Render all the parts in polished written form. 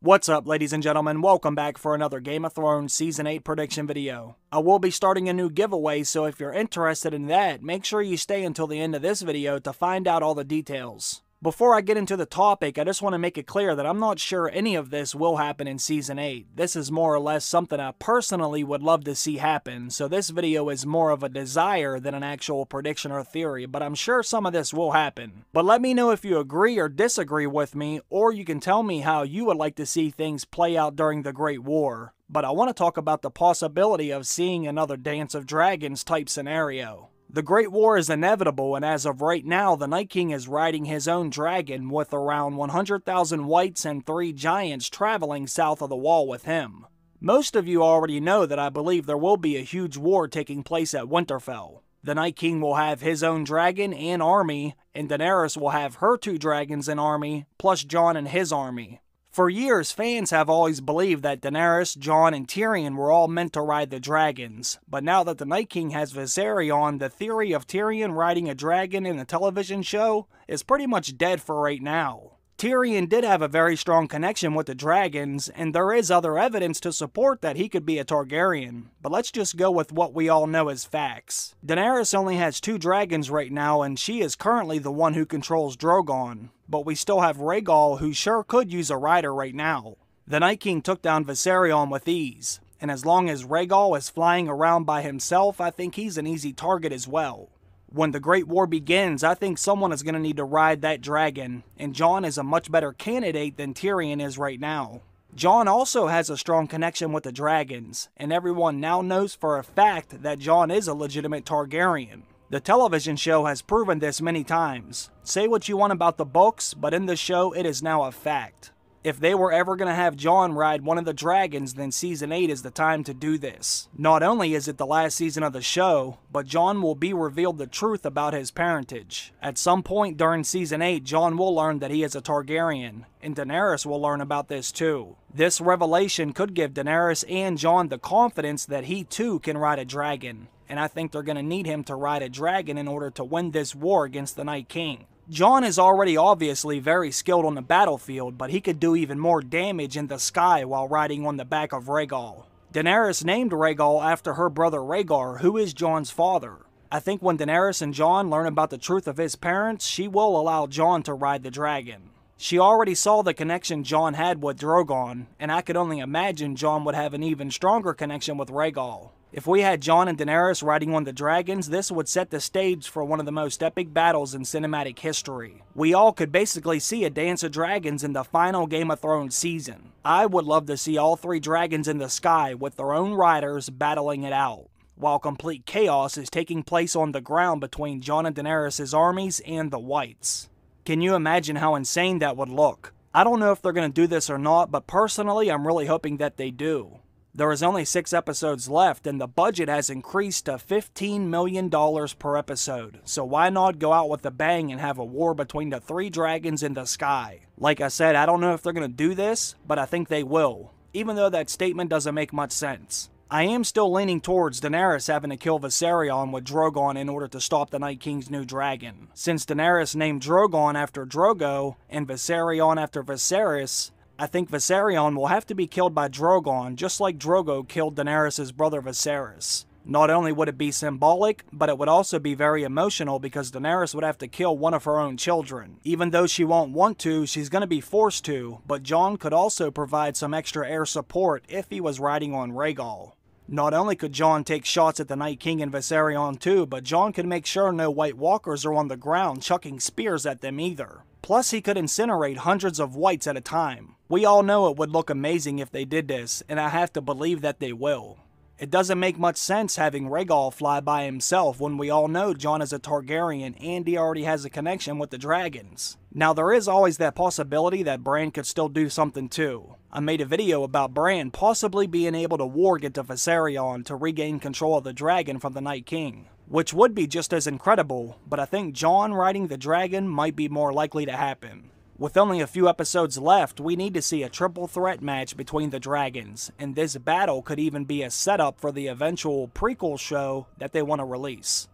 What's up, ladies and gentlemen? Welcome back for another Game of Thrones Season 8 prediction video. I will be starting a new giveaway, so if you're interested in that, make sure you stay until the end of this video to find out all the details. Before I get into the topic, I just want to make it clear that I'm not sure any of this will happen in Season 8. This is more or less something I personally would love to see happen, so this video is more of a desire than an actual prediction or theory, but I'm sure some of this will happen. But let me know if you agree or disagree with me, or you can tell me how you would like to see things play out during the Great War. But I want to talk about the possibility of seeing another Dance of Dragons type scenario. The Great War is inevitable, and as of right now, the Night King is riding his own dragon with around 100,000 Wights and 3 giants traveling south of the wall with him. Most of you already know that I believe there will be a huge war taking place at Winterfell. The Night King will have his own dragon and army, and Daenerys will have her 2 dragons and army, plus Jon and his army. For years, fans have always believed that Daenerys, Jon, and Tyrion were all meant to ride the dragons, but now that the Night King has Viserion, the theory of Tyrion riding a dragon in a television show is pretty much dead for right now. Tyrion did have a very strong connection with the dragons, and there is other evidence to support that he could be a Targaryen, but let's just go with what we all know as facts. Daenerys only has 2 dragons right now, and she is currently the one who controls Drogon, but we still have Rhaegar, who sure could use a rider right now. The Night King took down Viserion with ease, and as long as Rhaegar is flying around by himself, I think he's an easy target as well. When the Great War begins, I think someone is going to need to ride that dragon, and Jon is a much better candidate than Tyrion is right now. Jon also has a strong connection with the dragons, and everyone now knows for a fact that Jon is a legitimate Targaryen. The television show has proven this many times. Say what you want about the books, but in the show it is now a fact. If they were ever going to have Jon ride one of the dragons, then Season 8 is the time to do this. Not only is it the last season of the show, but Jon will be revealed the truth about his parentage. At some point during Season 8, Jon will learn that he is a Targaryen, and Daenerys will learn about this too. This revelation could give Daenerys and Jon the confidence that he too can ride a dragon, and I think they're going to need him to ride a dragon in order to win this war against the Night King. Jon is already obviously very skilled on the battlefield, but he could do even more damage in the sky while riding on the back of Rhaegar. Daenerys named Rhaegar after her brother Rhaegar, who is Jon's father. I think when Daenerys and Jon learn about the truth of his parents, she will allow Jon to ride the dragon. She already saw the connection Jon had with Drogon, and I could only imagine Jon would have an even stronger connection with Rhaegar. If we had Jon and Daenerys riding on the dragons, this would set the stage for one of the most epic battles in cinematic history. We all could basically see a Dance of Dragons in the final Game of Thrones season. I would love to see all 3 dragons in the sky with their own riders battling it out, while complete chaos is taking place on the ground between Jon and Daenerys' armies and the Wights. Can you imagine how insane that would look? I don't know if they're going to do this or not, but personally I'm really hoping that they do. There is only 6 episodes left, and the budget has increased to $15 million per episode, so why not go out with a bang and have a war between the 3 dragons in the sky? Like I said, I don't know if they're going to do this, but I think they will, even though that statement doesn't make much sense. I am still leaning towards Daenerys having to kill Viserion with Drogon in order to stop the Night King's new dragon. Since Daenerys named Drogon after Drogo, and Viserion after Viserys, I think Viserion will have to be killed by Drogon, just like Drogo killed Daenerys' brother Viserys. Not only would it be symbolic, but it would also be very emotional because Daenerys would have to kill one of her own children. Even though she won't want to, she's going to be forced to, but Jon could also provide some extra air support if he was riding on Rhaegar. Not only could Jon take shots at the Night King and Viserion too, but Jon could make sure no White Walkers are on the ground chucking spears at them either. Plus, he could incinerate hundreds of Wights at a time. We all know it would look amazing if they did this, and I have to believe that they will. It doesn't make much sense having Rhaegar fly by himself when we all know Jon is a Targaryen and he already has a connection with the dragons. Now, there is always that possibility that Bran could still do something too. I made a video about Bran possibly being able to warg into Viserion to regain control of the dragon from the Night King, which would be just as incredible, but I think Jon riding the dragon might be more likely to happen. With only a few episodes left, we need to see a triple threat match between the dragons, and this battle could even be a setup for the eventual prequel show that they want to release.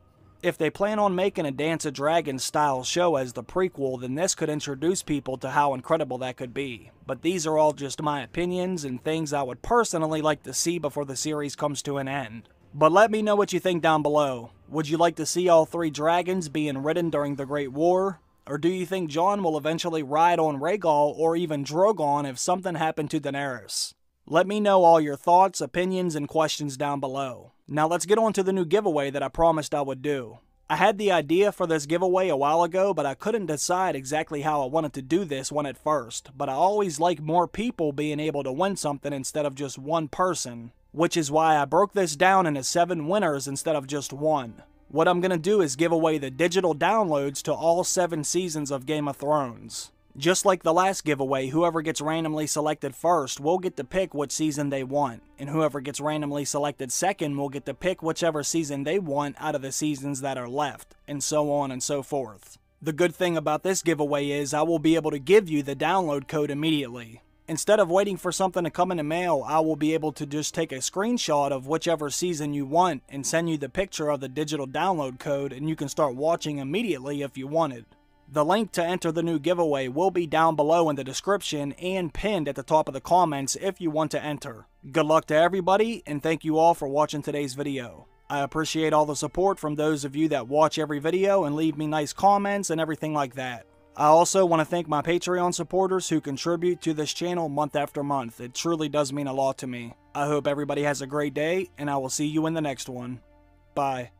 If they plan on making a Dance of Dragons style show as the prequel, then this could introduce people to how incredible that could be. But these are all just my opinions and things I would personally like to see before the series comes to an end. But let me know what you think down below. Would you like to see all 3 dragons being ridden during the Great War? Or do you think Jon will eventually ride on Rhaegar or even Drogon if something happened to Daenerys? Let me know all your thoughts, opinions, and questions down below. Now let's get on to the new giveaway that I promised I would do. I had the idea for this giveaway a while ago, but I couldn't decide exactly how I wanted to do this one at first. But I always like more people being able to win something instead of just one person, which is why I broke this down into 7 winners instead of just 1. What I'm going to do is give away the digital downloads to all 7 seasons of Game of Thrones. Just like the last giveaway, whoever gets randomly selected first will get to pick what season they want, and whoever gets randomly selected second will get to pick whichever season they want out of the seasons that are left, and so on and so forth. The good thing about this giveaway is I will be able to give you the download code immediately. Instead of waiting for something to come in the mail, I will be able to just take a screenshot of whichever season you want and send you the picture of the digital download code, and you can start watching immediately if you wanted. The link to enter the new giveaway will be down below in the description and pinned at the top of the comments if you want to enter. Good luck to everybody, and thank you all for watching today's video. I appreciate all the support from those of you that watch every video and leave me nice comments and everything like that. I also want to thank my Patreon supporters who contribute to this channel month after month. It truly does mean a lot to me. I hope everybody has a great day, and I will see you in the next one. Bye.